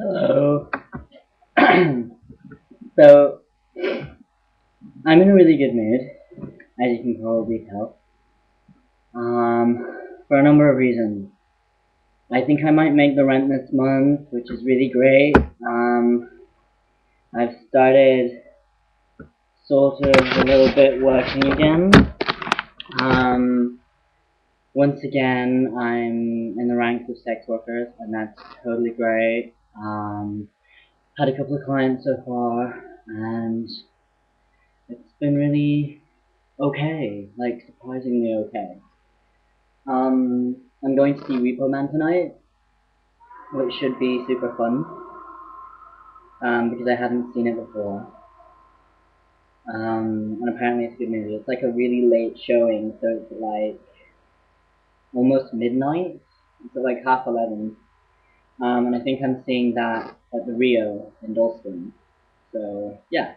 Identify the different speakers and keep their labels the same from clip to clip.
Speaker 1: Hello. So, I'm in a really good mood, as you can probably tell, for a number of reasons. I think I might make the rent this month, which is really great. I've started sort of a little bit working again. Once again, I'm in the ranks of sex workers, and that's totally great. Had a couple of clients so far, and it's been really okay, like surprisingly okay. I'm going to see Repo Man tonight, which should be super fun, because I haven't seen it before. And apparently it's a good movie. It's like a really late showing, so it's like almost midnight. It's at like 11:30. And I think I'm seeing that at the Rio in Dalston. So yeah.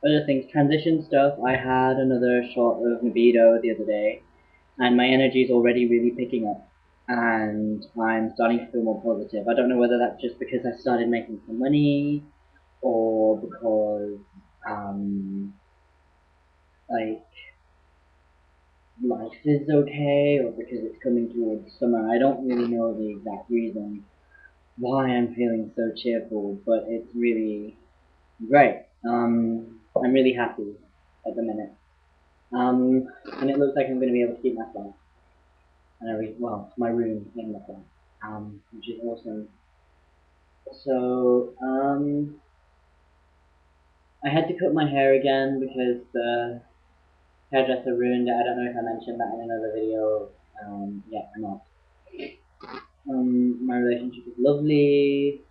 Speaker 1: Other things, transition stuff. I had another shot of Libido the other day, and my energy is already really picking up, and I'm starting to feel more positive. I don't know whether that's just because I started making some money, or because like life is okay, or because it's coming towards summer. I don't really know the exact reason why I'm feeling so cheerful, but it's really great. I'm really happy at the minute. And it looks like I'm going to be able to keep my flat. And my room in the flat. Which is awesome. So, I had to cut my hair again because the hairdresser ruined it. I don't know if I mentioned that in another video. Yeah, or not. My relationship is lovely.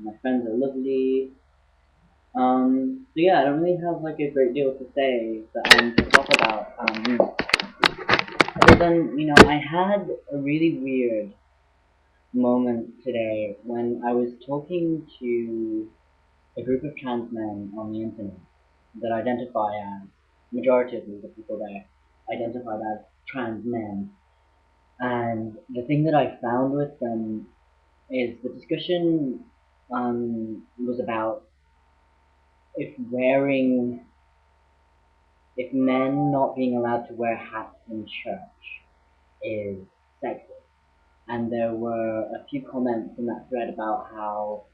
Speaker 1: My friends are lovely. So yeah, I don't really have like a great deal to say to talk about. Other than, I had a really weird moment today when I was talking to a group of trans men on the internet that identify as, majority of the people there identified as trans men. And the thing that I found with them is the discussion was about if men not being allowed to wear hats in church is sexist. And there were a few comments in that thread about how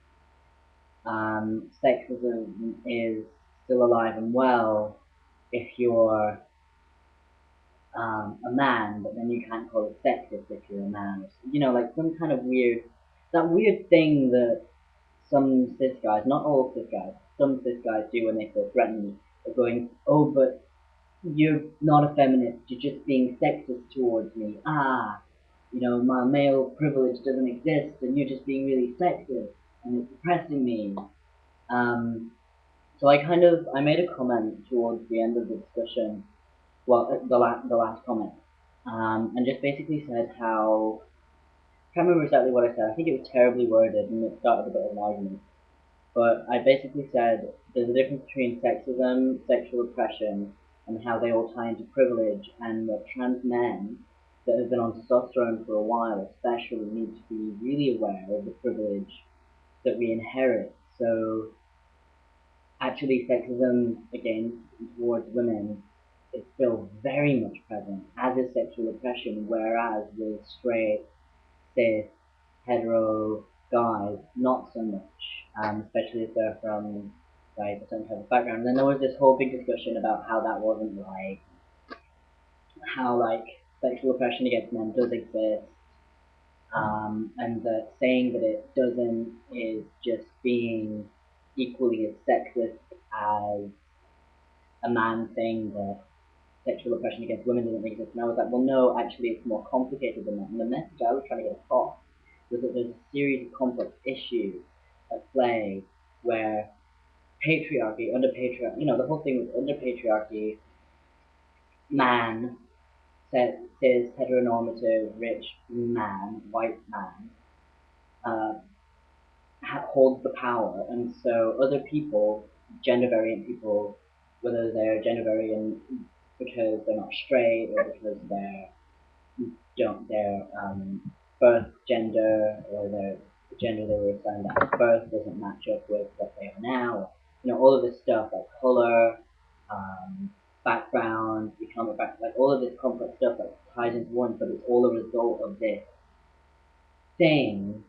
Speaker 1: sexism is still alive and well if you're a man, but then you can't call it sexist if you're a man. Like some kind of that weird thing that some cis guys, not all cis guys, some cis guys do when they feel threatened, of going, oh, but you're not a feminist, you're just being sexist towards me. My male privilege doesn't exist, and you're just being really sexist, and it's pressing me. So I made a comment towards the end of the discussion, well, the last comment, and just basically said how, I can't remember exactly what I said. I think it was terribly worded and it started a bit of an argument. But I basically said there's a difference between sexism, sexual oppression, and how they all tie into privilege, and that trans men that have been on testosterone for a while especially need to be really aware of the privilege that we inherit. So actually sexism against towards women is still very much present, as is sexual oppression, whereas with straight, cis, hetero guys, not so much, especially if they're from like a certain type of background. And then there was this whole big discussion about how that wasn't like, how like sexual oppression against men does exist, and that saying that it doesn't is just being equally as sexist as a man saying that sexual oppression against women doesn't exist. And I was like, well, no, actually, it's more complicated than that. And the message I was trying to get across was that there's a series of complex issues at play where patriarchy, under patriarchy, the whole thing was under patriarchy, man, cis, heteronormative, rich man, white man, uh, holds the power, and so other people, gender variant people, whether they're gender variant because they're not straight or because their birth gender or their the gender they were assigned at birth doesn't match up with what they are now. All of this stuff like color, background, economic background, like all of this complex stuff that ties into one, but it's all a result of this thing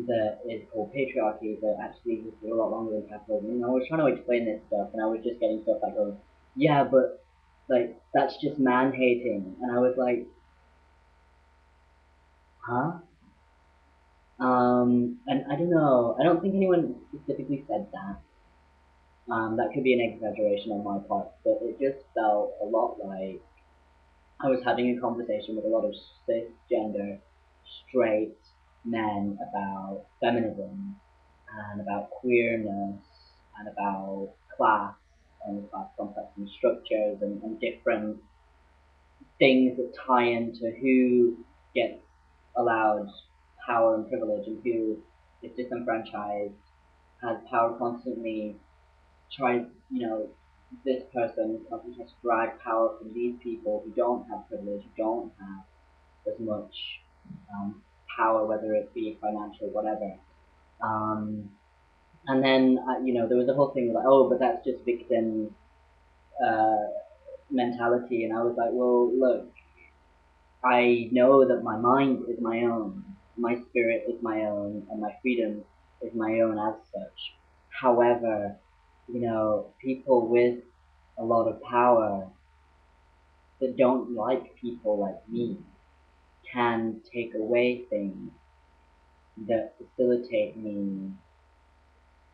Speaker 1: that is called patriarchy that actually existed a lot longer than capitalism. I was trying to explain this stuff, and I was just getting stuff like, oh, yeah, but like that's just man hating, and I was like, huh? And I don't know. I don't think anyone specifically said that. That could be an exaggeration on my part, but it just felt a lot like I was having a conversation with a lot of cisgender, straight men about feminism and about queerness and about class and class complex and structures and different things that tie into who gets allowed power and privilege and who is disenfranchised, has power constantly, tries, this person constantly has to drag power from these people who don't have privilege, who don't have as much power, whether it be financial, whatever. Um, and then, there was the whole thing like, oh, but that's just victim uh, mentality. And I was like, well, look, I know that my mind is my own, my spirit is my own, and my freedom is my own as such. However, people with a lot of power that don't like people like me can take away things that facilitate me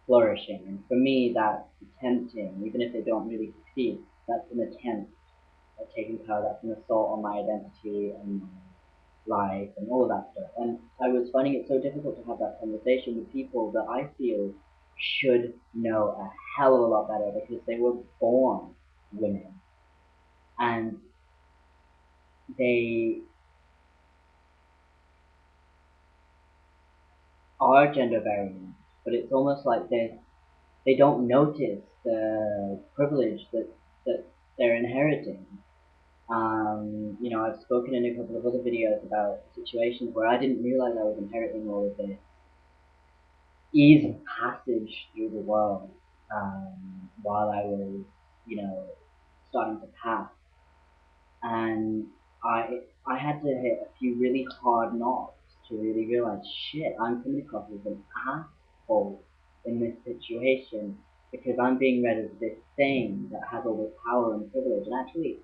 Speaker 1: flourishing. And for me, that's tempting, even if they don't really succeed. That's an attempt at taking power. That's an assault on my identity and my life and all of that stuff. And I was finding it so difficult to have that conversation with people that I feel should know a hell of a lot better because they were born women and they are gender variant, but it's almost like they don't notice the privilege that they're inheriting. I've spoken in a couple of other videos about situations where I didn't realize I was inheriting all of this ease of passage through the world while I was, starting to pass. And I had to hit a few really hard knocks to really realize, shit, I'm coming across as an asshole in this situation because I'm being read as this thing that has all this power and privilege. And actually,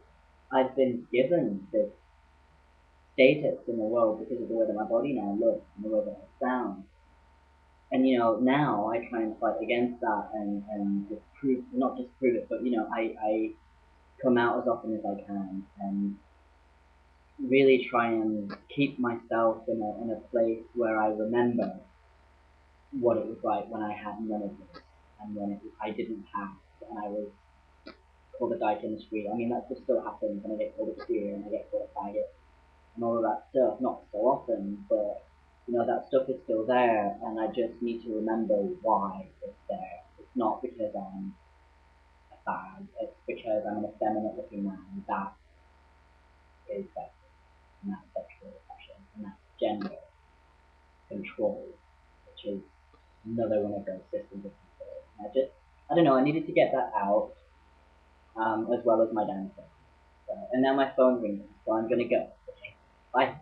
Speaker 1: I've been given this status in the world because of the way that my body now looks and the way that I sound. And now I try and fight against that and disprove, not disprove it, but I come out as often as I can and really try and keep myself in a place where I remember what it was like when I had none of this, and when I didn't have, and I was called a dyke in the street. I mean, that just still happens, and I get called a queer, and I get called a faggot, and all of that stuff. Not so often, but that stuff is still there, and I just need to remember why it's there. It's not because I'm a fag, it's because I'm an effeminate looking man. That is sexism, and that's sexual oppression, and that's gender control, which is another one of those systems of control. And I don't know, I needed to get that out, as well as my dancing. So, and now my phone's ringing, so I'm gonna go. Okay, bye.